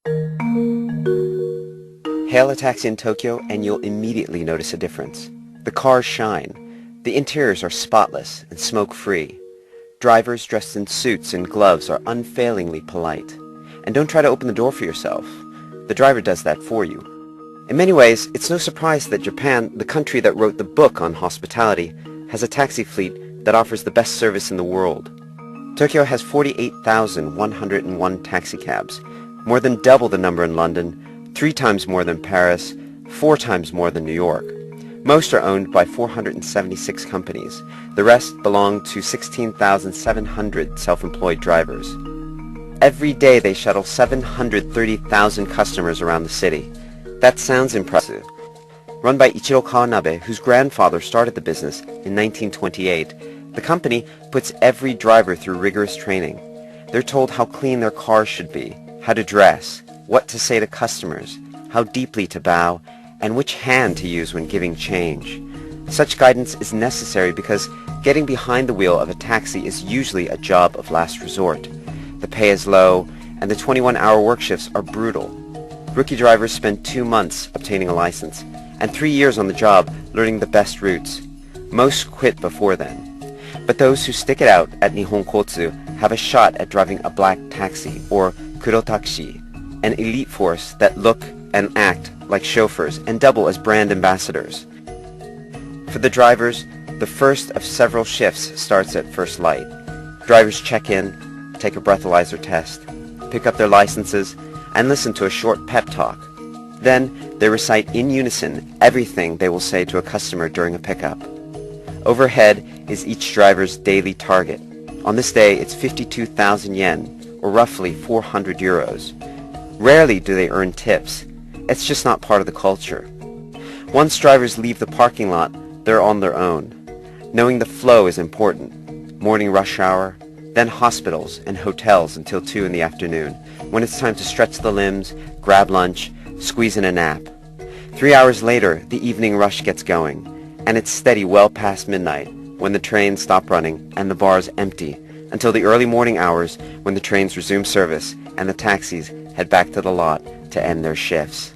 Hail a taxi in Tokyo and you'll immediately notice a difference. The cars shine. The interiors are spotless and smoke-free. Drivers dressed in suits and gloves are unfailingly polite. And don't try to open the door for yourself. The driver does that for you. In many ways, it's no surprise that Japan, the country that wrote the book on hospitality, has a taxi fleet that offers the best service in the world. Tokyo has 48,101 taxicabs, more than double the number in London, 3 times more than Paris, 4 times more than New York. Most are owned by 476 companies. The rest belong to 16,700 self-employed drivers. Every day they shuttle 730,000 customers around the city. That sounds impressive. Run by Ichiro Kawanabe, whose grandfather started the business in 1928, the company puts every driver through rigorous training. They're told how clean their cars should be, how to dress, what to say to customers, how deeply to bow, and which hand to use when giving change. Such guidance is necessary because getting behind the wheel of a taxi is usually a job of last resort. The pay is low, and the 21-hour work shifts are brutal. Rookie drivers spend 2 months obtaining a license, and 3 years on the job learning the best routes. Most quit before then. But those who stick it out at Nihon Kotsu have a shot at driving a black taxi, or kurotaxi, an elite force that look and act like chauffeurs and double as brand ambassadors. For the drivers, the first of several shifts starts at first light. Drivers check in, take a breathalyzer test, pick up their licenses, and listen to a short pep talk. Then they recite in unison everything they will say to a customer during a pickup. Overhead is each driver's daily target. On this day, it's 52,000 yen, or roughly 400 euros. Rarely do they earn tips. It's just not part of the culture. Once drivers leave the parking lot, they're on their own. Knowing the flow is important. Morning rush hour, then hospitals and hotels until 2 in the afternoon, when it's time to stretch the limbs, grab lunch, squeeze in a nap. 3 hours later, the evening rush gets going, and it's steady well past midnight, when the trains stop running and the bars empty, until the early morning hours when the trains resume service and the taxis head back to the lot to end their shifts.